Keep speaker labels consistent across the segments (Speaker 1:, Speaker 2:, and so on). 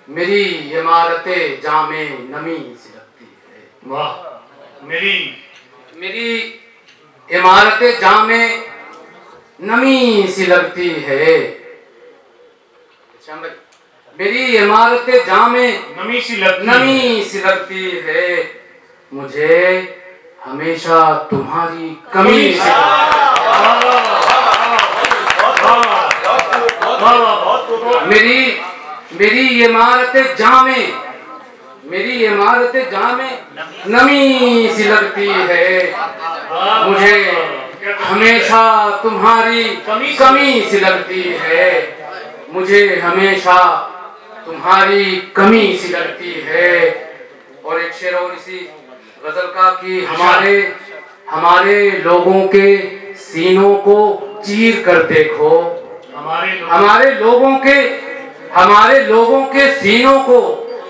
Speaker 1: मेरी इमारतें जामे नमी सी लगती है।
Speaker 2: वाह।
Speaker 1: मेरी इमारतें जामे नमी सी लगती है। मेरी इमारतें जामे
Speaker 2: नमी सी
Speaker 1: लगती है। मुझे हमेशा तुम्हारी कमी सी मेरी इमारतें जामे नमी सी लगती है। मुझे हमेशा तुम्हारी कमी सी लगती है। मुझे हमेशा तुम्हारी कमी सी लगती है। और एक शेर और इसी गजल का कि हमारे लोगों के सीनों को चीर कर देखो। हमारे लोगों के सीनों को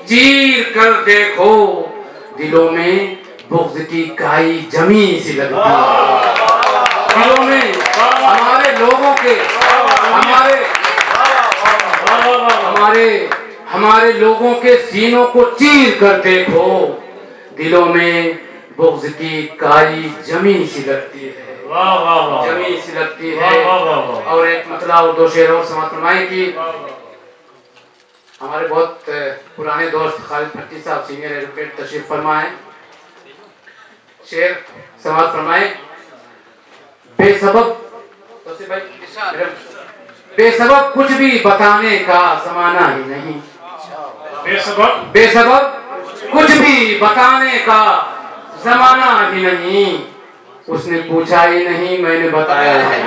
Speaker 1: चीर कर देखो। दिलों में बुग़्ज़ की काई जमी सी लगती है। दिलों में हमारे लोगों के सीनों को चीर कर देखो। दिलों में बुग़्ज़ की काई जमी सी लगती है। जमी सी लगती है। और एक मतलब और दो शेर और समाप्त फरमाए कि हमारे बहुत पुराने दोस्त खालिद भट्टी साहब सीनियर एडवोकेट तशरीफ फरमाए। शेर समाप्त फरमाए। बेसबब कुछ भी बताने का ज़माना ही नहीं। बेसबब कुछ भी बताने का ज़माना ही नहीं। उसने पूछा ही नहीं, मैंने बताया है।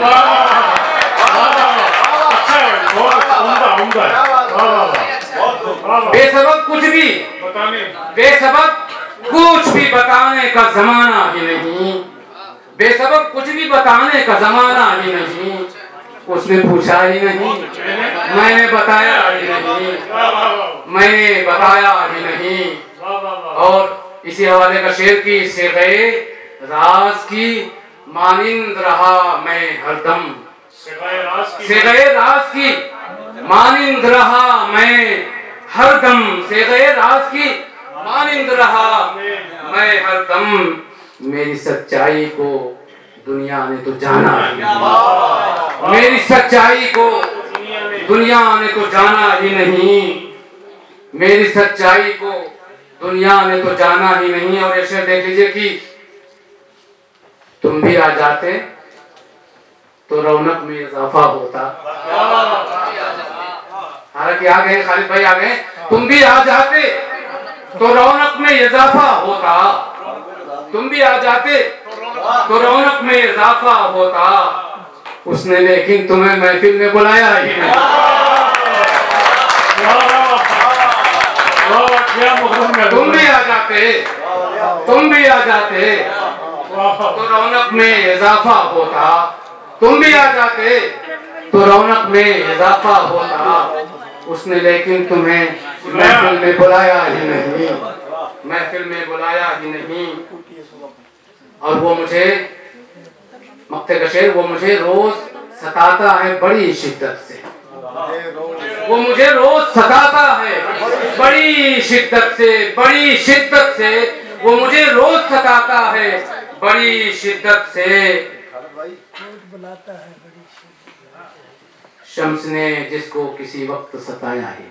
Speaker 1: बेसबब कुछ भी बताने का ज़माना ही नहीं। बेसबब कुछ भी बताने का ज़माना ही नहीं। उसने पूछा ही नहीं, मैंने बताया ही नहीं। मैंने बताया ही नहीं। और इसी हवाले का शेर की सेग़े राज की मानिंद रहा मैं हरदम। सेग़े राज की मानिंद रहा मैं हरदम। सेग़े राज की मानिंद रहा मैं हरदम। मेरी सच्चाई को दुनिया ने तो जाना ही नहीं। मेरी सच्चाई को दुनिया ने तो जाना ही नहीं। मेरी सच्चाई को दुनिया ने तो जाना ही नहीं। और ऐसे देख लीजिए कि तुम भी आ जाते तो रौनक में इजाफा होता। हालांकि आ गए, खालिद भाई आ गए। तुम भी आ जाते तो रौनक में इजाफा होता। तुम भी आ जाते तो रौनक में इजाफा होता। उसने लेकिन तुम्हें महफिल में बुलाया ही नहीं। तुम भी आ जाते तो रौनक में इजाफा होता। तुम भी आ जाते तो रौनक में इजाफा होता। उसने लेकिन तुम्हें महफिल में बुलाया ही नहीं। महफिल में बुलाया ही नहीं। और वो मुझे मक्ते का शेर, वो मुझे रोज सताता है बड़ी शिद्दत से। वो मुझे रोज सताता है बड़ी शिद्दत से। बड़ी शिद्दत से वो मुझे रोज सताता है बड़ी शिद्दत से। शम्स ने जिसको किसी वक्त सताया है,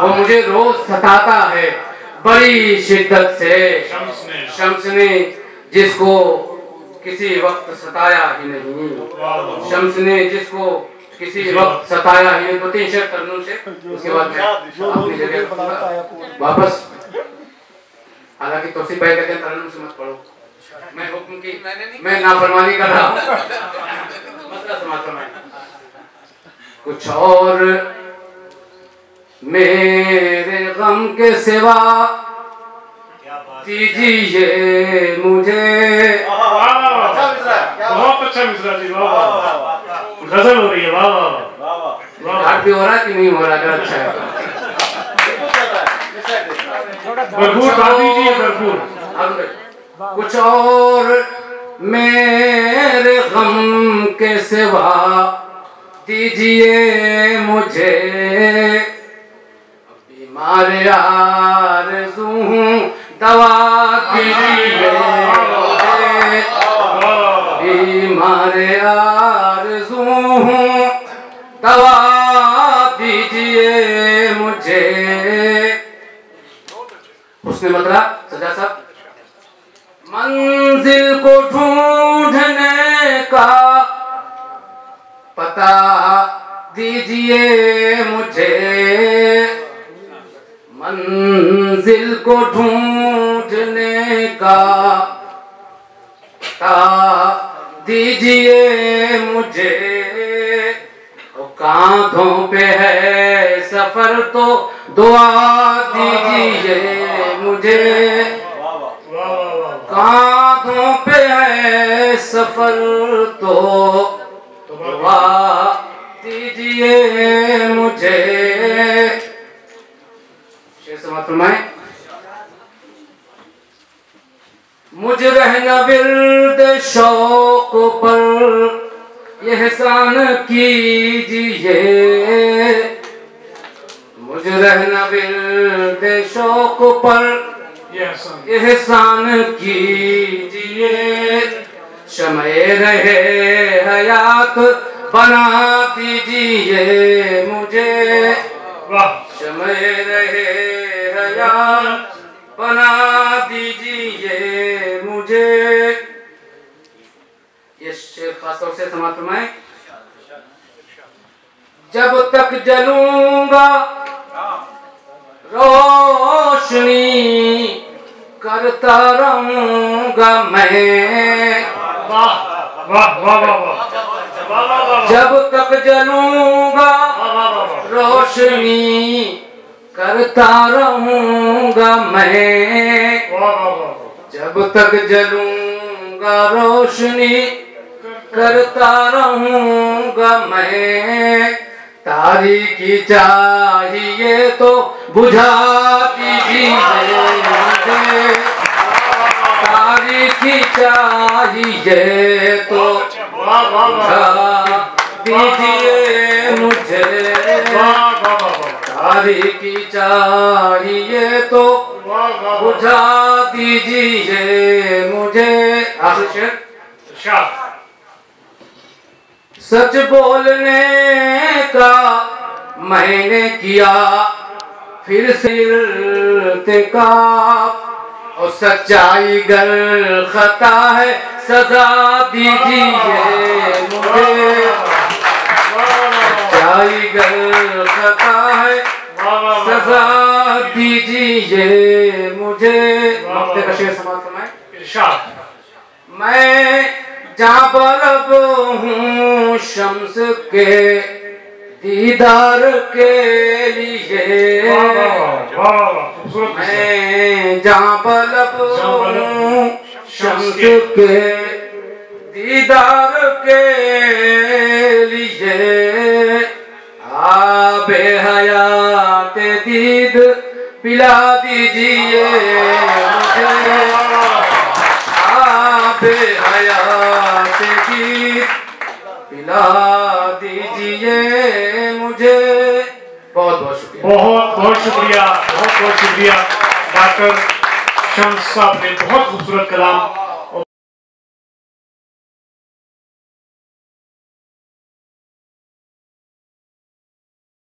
Speaker 1: वो मुझे रोज सताता है बड़ी शिद्दत से। शम्स ने जिसको किसी वक्त सताया ही नहीं। शम्स ने जिसको किसी वक्त सताया ही नहीं। तो 3 शेर तरन्नुम से उसके बाद मैं अपनी जगह वापस। हालांकि तौसीफ भाई कहते हैं तरन्नुम से मत पढ़ो, मैं हुक्म की मैं नाफरमानी कर रहा हूँ। मसला समाप्त फरमाएं। कुछ और मेरे गम के सिवा दीजिए मुझे।
Speaker 2: बहुत अच्छा मिसरा जी, गजल हो रही है। वाह वाह वाह।
Speaker 1: भी हो रहा कि नहीं हो रहा? अगर अच्छा है
Speaker 2: भरपूर बात दीजिए, भरपूर।
Speaker 1: कुछ और मेरे गम के सिवा दीजिए मुझे। बीमार आरज़ू हूँ दवा दीजिए मुझे, बीमार आरज़ू हूँ दवा दीजिए मुझे। उसने बदला सजा साहब, मंजिल को ढूंढने का पता दीजिए मुझे, मंजिल को ढूंढने का पता दीजिए मुझे। कांधों पे है सफर तो दुआ दीजिए मुझे, कांधों पे है सफर तो दुआ दीजिए मुझे। शेर समाप्त फरमाएं। मुझ रहना विर्द शौक पर एहसान कीजिए, मुझ रहना विर्द शौक पर एहसान कीजिए। शमे रहे हयात बना दीजिए मुझे, शमे रहे हयात बना दीजिए मुझे। ये शेर खासतौर से समाप्त फरमाएं। जब तक जलूंगा रोशनी करता रहूंगा मैं, जब तक जलूंगा रोशनी करता रहूंगा मैं, जब तक जलूंगा रोशनी करता रहूंगा मैं। तारीकी चाहिए तो बुझा दीजिए मुझे, तारीकी चाहिए तो बुझा दीजिए मुझे, तारीकी चाहिए तो बुझा दीजिए मुझे। आखिर शेर, सच बोलने का मैंने किया फिर से इर्तिकाब, और सच्चाई गर खता है सजा दीजिए मुझे, सच्चाई गर खता है सजा दीजिए मुझे। वक्त का शेर समाप्त फरमाएं। मैं जाबलब हूँ शम्स के दीदार के लिए, मैं जाबलब हूँ शम्स के दीदार के लिए। आबे हयात दीद पिला दीजिए मुझे, आबे हयात दीद पिला दीजिए मुझे। बहुत बहुत शुक्रिया,
Speaker 2: बहुत बहुत शुक्रिया, बहुत बहुत शुक्रिया। डॉक्टर शम्स साहब ने बहुत खूबसूरत कलाम